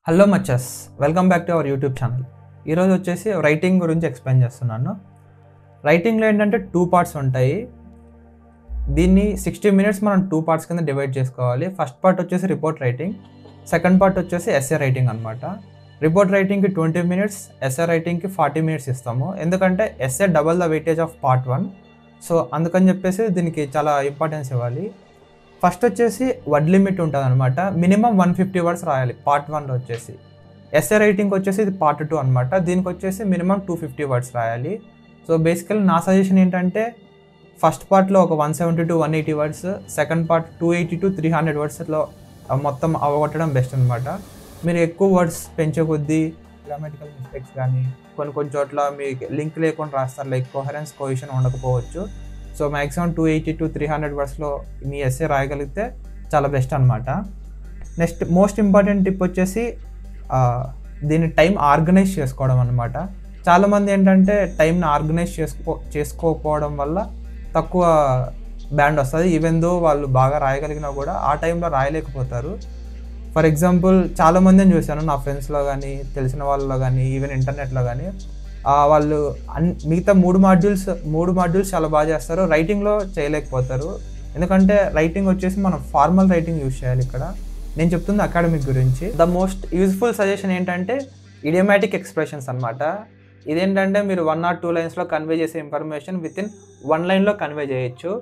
Hello మచ్చస్, welcome back to our YouTube channel. ఈరోజు వచ్చేసి రైటింగ్ గురించి ఎక్స్ప్లెయిన్ చేస్తున్నాను. రైటింగ్లో ఏంటంటే 2 పార్ట్స్ ఉంటాయి. దీన్ని 60 మినిట్స్ మనం 2 పార్ట్స్ కింద డివైడ్ చేసుకోవాలి. ఫస్ట్ పార్ట్ వచ్చేసి రిపోర్ట్ రైటింగ్, సెకండ్ పార్ట్ వచ్చేసి ఎస్ఏ రైటింగ్ అనమాట. రిపోర్ట్ రైటింగ్కి 20 మినిట్స్, ఎస్ఏ రైటింగ్కి 40 మినిట్స్ ఇస్తాము. ఎందుకంటే SA double the weightage of part 1. So అందుకని చెప్పేసి దీనికి చాలా ఇంపార్టెన్స్ ఇవ్వాలి. ఫస్ట్ వచ్చేసి వర్డ్ లిమిట్ ఉంటుంది అనమాట. మినిమం 150 వర్డ్స్ రాయాలి పార్ట్ 1లో వచ్చేసి. ఎస్ఏ రైటింగ్ వచ్చేసి ఇది పార్ట్ 2 అనమాట. దీనికి వచ్చేసి మినిమం 250 వర్డ్స్ రాయాలి. సో బేసికల్లీ నా సజెషన్ ఏంటంటే ఫస్ట్ పార్ట్లో ఒక 170 to 180 words, second part 280 to 300 వర్డ్స్లో మొత్తం అవగొట్టడం బెస్ట్ అనమాట. మీరు ఎక్కువ వర్డ్స్ పెంచే కొద్దీ గ్రామటికల్ మిస్టేక్స్ కానీ కొన్ని చోట్ల మీకు లింక్ లేకుండా రాస్తారు, లైక్ కోహరెన్స్ కోహెషన్ ఉండకపోవచ్చు. సో మ్యాక్సిమం 280 to 300 వర్డ్స్లో మీ ఎస్ఏ రాయగలిగితే చాలా బెస్ట్ అనమాట. నెక్స్ట్ మోస్ట్ ఇంపార్టెంట్ టిప్ వచ్చేసి దీన్ని టైం ఆర్గనైజ్ చేసుకోవడం అనమాట. చాలామంది ఏంటంటే టైంని ఆర్గనైజ్ చేసుకోకపోవడం వల్ల తక్కువ బ్యాండ్ వస్తుంది. ఈవెన్ దో వాళ్ళు బాగా రాయగలిగినా కూడా ఆ టైంలో రాయలేకపోతారు. ఫర్ ఎగ్జాంపుల్ చాలామందిని చూశాను, నా ఫ్రెండ్స్లో కానీ తెలిసిన వాళ్ళలో కానీ ఈవెన్ ఇంటర్నెట్లో కానీ. వాళ్ళు మిగతా మూడు మాడ్యూల్స్ చాలా బాగా చేస్తారు, రైటింగ్లో చేయలేకపోతారు. ఎందుకంటే రైటింగ్ వచ్చేసి మనం ఫార్మల్ రైటింగ్ యూజ్ చేయాలి. ఇక్కడ నేను చెప్తుంది అకాడమిక్ గురించి. ద మోస్ట్ యూజ్ఫుల్ సజెషన్ ఏంటంటే ఇడియోమాటిక్ ఎక్స్ప్రెషన్స్ అనమాట. ఇదేంటంటే మీరు 1 or 2 లైన్స్లో కన్వే చేసే ఇన్ఫర్మేషన్ వితిన్ 1 లైన్లో కన్వే చేయొచ్చు.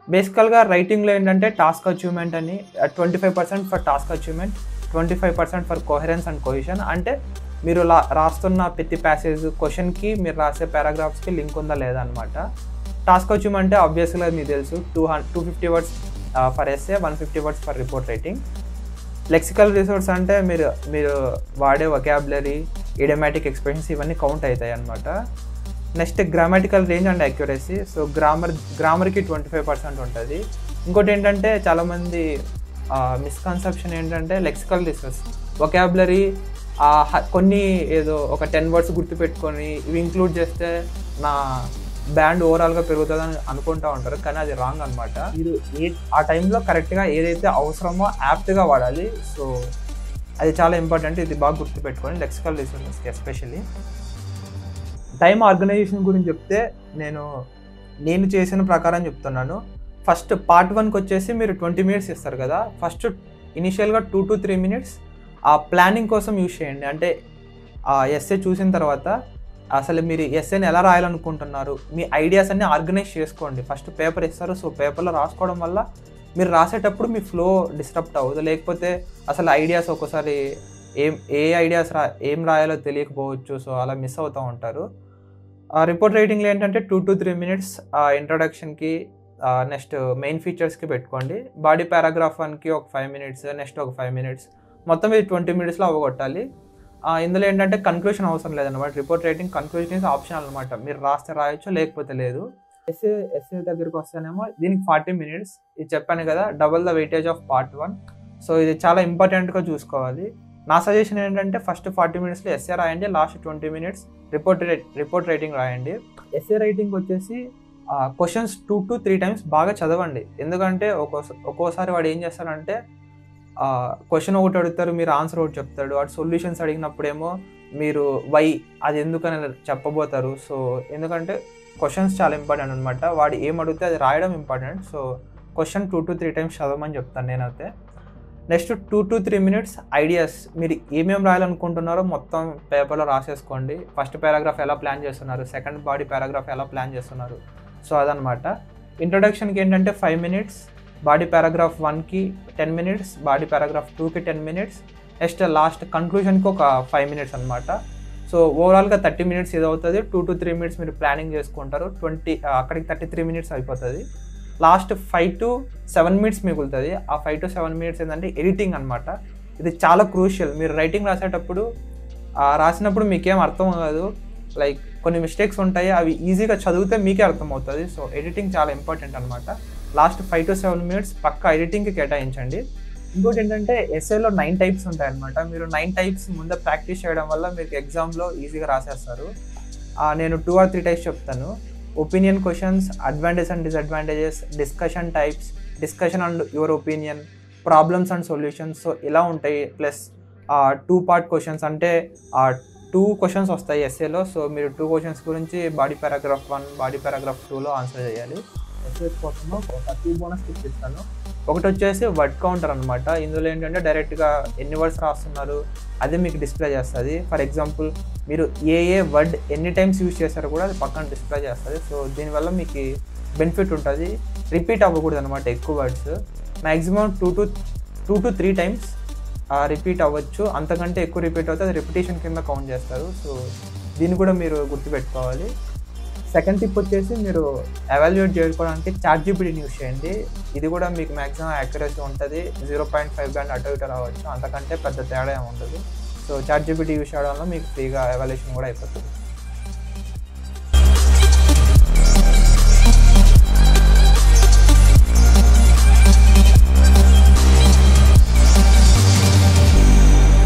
బేసికల్గా రైటింగ్లో ఏంటంటే టాస్క్ అచీవ్మెంట్ అని 25% for task achievement, 25% for coherence and cohesion. అంటే మీరు రాస్తున్న ప్రతి ప్యాసేజ్ క్వశ్చన్కి మీరు రాసే పారాగ్రాఫ్స్కి లింక్ ఉందా లేదా అనమాట. టాస్క్ అచీవ్మెంట్ అంటే ఆబ్వియస్గా మీకు తెలుసు 250 words for essay, 150 words for report writing. Lexical resource అంటే మీరు వాడే వొకాబులరీ, ఇడియోమాటిక్ ఎక్స్ప్రెషన్స్ ఇవన్నీ కౌంట్ అవుతాయి అనమాట. Next grammatical range and accuracy. So గ్రామర్కి 25% ఉంటుంది. ఇంకోటి ఏంటంటే చాలామంది మిస్కన్సెప్షన్ ఏంటంటే లెక్సికల్ రిసోర్స్, వొకాబులరీ కొన్ని ఏదో ఒక 10 వర్డ్స్ గుర్తుపెట్టుకొని ఇవి ఇంక్లూడ్ చేస్తే నా బ్యాండ్ ఓవరాల్గా పెరుగుతుందని అనుకుంటూ ఉంటారు, కానీ అది రాంగ్ అనమాట. మీరు ఆ టైంలో కరెక్ట్గా ఏదైతే అవసరమో యాప్ట్గా వాడాలి. సో అది చాలా ఇంపార్టెంట్, ఇది బాగా గుర్తుపెట్టుకోండి లెక్సికల్ రిసోర్సెస్కి ఎస్పెషల్లీ. టైం ఆర్గనైజేషన్ గురించి చెప్తే నేను చేసిన ప్రకారం చెప్తున్నాను. ఫస్ట్ పార్ట్ 1కి వచ్చేసి మీరు 20 మినిట్స్ ఇస్తారు కదా, ఫస్ట్ ఇనిషియల్గా 2 to 3 మినిట్స్ ఆ ప్లానింగ్ కోసం యూజ్ చేయండి. అంటే ఆ ఎస్ఏ చూసిన తర్వాత అసలు మీరు ఎస్ఏని ఎలా రాయాలనుకుంటున్నారు, మీ ఐడియాస్ అన్నీ ఆర్గనైజ్ చేసుకోండి. ఫస్ట్ పేపర్ ఇస్తారు, సో పేపర్లో రాసుకోవడం వల్ల మీరు రాసేటప్పుడు మీ ఫ్లో డిస్టర్బ్ అవ్వదు. లేకపోతే అసలు ఐడియాస్ ఒక్కోసారి ఏ ఐడియాస్ ఏం రాయాలో తెలియకపోవచ్చు, సో అలా మిస్ అవుతూ ఉంటారు. రిపోర్ట్ రైటింగ్లో ఏంటంటే 2 to 3 మినిట్స్ ఇంట్రొడక్షన్కి, నెక్స్ట్ మెయిన్ ఫీచర్స్కి పెట్టుకోండి. బాడీ పారాగ్రాఫ్ 1కి ఒక 5 మినిట్స్, నెక్స్ట్ ఒక 5 మినిట్స్, మొత్తం ఇది 20 మినిట్స్లో అవ్వగొట్టాలి. ఇందులో ఏంటంటే కన్క్లూషన్ అవసరం లేదన్నమాట. Report writing conclusion is optional అనమాట. మీరు రాస్తే రాయొచ్చు, లేకపోతే లేదు. ఎస్ఏ దగ్గరికి వస్తేనేమో దీనికి 40 మినిట్స్. ఇది చెప్పాను కదా, double the weightage of part 1. So ఇది చాలా ఇంపార్టెంట్గా చూసుకోవాలి. నా సజెషన్ ఏంటంటే ఫస్ట్ 40 మినిట్స్లో ఎస్ఏ రాయండి, లాస్ట్ 20 మినిట్స్ రిపోర్ట్ రైటింగ్ రాయండి. ఎస్ఏ రైటింగ్ వచ్చేసి క్వశ్చన్స్ 2 to 3 టైమ్స్ బాగా చదవండి. ఎందుకంటే ఒక్కోసారి వాడు ఏం చేస్తాడంటే క్వశ్చన్ ఒకటి అడుగుతారు, మీరు ఆన్సర్ ఒకటి చెప్తాడు. వాడు సొల్యూషన్స్ అడిగినప్పుడేమో మీరు వై అది ఎందుకని చెప్పబోతారు. సో ఎందుకంటే క్వశ్చన్స్ చాలా ఇంపార్టెంట్ అనమాట. వాడు ఏం అడిగితే అది రాయడం important. So question 2 to 3 times చదవమని చెప్తాను నేనైతే. నెక్స్ట్ 2 to 3 మినిట్స్ ఐడియాస్, మీరు ఏమేమి రాయాలనుకుంటున్నారో మొత్తం పేపర్లో రాసేసుకోండి. ఫస్ట్ పారాగ్రాఫ్ ఎలా ప్లాన్ చేస్తున్నారు, సెకండ్ బాడీ పారాగ్రాఫ్ ఎలా ప్లాన్ చేస్తున్నారు, సో అదనమాట. ఇంట్రొడక్షన్కి ఏంటంటే 5 మినిట్స్, బాడీ పారాగ్రాఫ్ 1కి 10 మినిట్స్, బాడీ పారాగ్రాఫ్ 2కి 10 మినిట్స్, నెక్స్ట్ లాస్ట్ కన్క్లూషన్కి ఒక 5 మినిట్స్ అనమాట. సో ఓవరాల్గా 30 మినిట్స్ ఇది అవుతుంది. 2 to 3 మినిట్స్ మీరు ప్లానింగ్ చేసుకుంటారు, అక్కడికి 33 మినిట్స్ అయిపోతుంది. లాస్ట్ 5 to 7 మినిట్స్ మిగులుతుంది. ఆ 5 to 7 మినిట్స్ ఏంటంటే ఎడిటింగ్ అనమాట. ఇది చాలా క్రూషియల్. మీరు రైటింగ్ రాసినప్పుడు మీకేం అర్థం కాదు, లైక్ కొన్ని మిస్టేక్స్ ఉంటాయి, అవి ఈజీగా చదివితే మీకే అర్థమవుతుంది. సో ఎడిటింగ్ చాలా ఇంపార్టెంట్ అనమాట. లాస్ట్ 5 to 7 మినిట్స్ పక్కా ఎడిటింగ్కి కేటాయించండి. ఇంకోటి ఏంటంటే ఎస్ఏలో 9 టైప్స్ ఉంటాయన్నమాట. మీరు 9 టైప్స్ ముందే ప్రాక్టీస్ చేయడం వల్ల మీకు ఎగ్జామ్లో ఈజీగా రాసేస్తారు. నేను 2 or 3 టైప్స్ చెప్తాను. Opinion questions, advantages and disadvantages, discussion types, discussion and your opinion, problems and solutions. So ఇలా ఉంటాయి. ప్లస్ 2 పార్ట్ క్వశ్చన్స్ అంటే 2 క్వశ్చన్స్ వస్తాయి ఎస్ఏలో. సో మీరు 2 క్వశ్చన్స్ గురించి బాడీ పారాగ్రాఫ్ 1, బాడీ పారాగ్రాఫ్ 2లో ఆన్సర్ చేయాలి. ఎస్ఏ కోసము ఒక 30 బోనస్ టిప్స్ ఇస్తాను. ఒకటి వచ్చేసి వర్డ్ కౌంటర్ అనమాట. ఇందులో ఏంటంటే డైరెక్ట్గా ఎన్ని వర్డ్స్ రాస్తున్నారు అది మీకు డిస్ప్లే చేస్తుంది. ఫర్ ఎగ్జాంపుల్ మీరు ఏ వర్డ్ ఎన్ని టైమ్స్ యూజ్ చేశారో కూడా అది పక్కన డిస్ప్లే చేస్తుంది. సో దీనివల్ల మీకు బెనిఫిట్ ఉంటుంది. రిపీట్ అవ్వకూడదు అనమాట ఎక్కువ words. Maximum 2 to 3 times repeat అవ్వచ్చు. అంతకంటే ఎక్కువ రిపీట్ అవుతే అది రిపిటేషన్ కింద కౌంట్ చేస్తారు. సో దీన్ని కూడా మీరు గుర్తుపెట్టుకోవాలి. సెకండ్ టిప్ వచ్చేసి మీరు ఎవాల్యుయేట్ చేసుకోవడానికి చాట్‌జీపీటీని యూజ్ చేయండి. ఇది కూడా మీకు మ్యాక్సిమం యాక్యురసీ ఉంటుంది. 0.5 బ్యాండ్ అటు ఇటు రావచ్చు. అంతకంటే పెద్ద తేడా ఏమి ఉండదు. సో చాట్‌జీపీటీ యూజ్ చేయడం వల్ల మీకు ఫ్రీగా ఎవాల్యుయేషన్ కూడా అయిపోతుంది.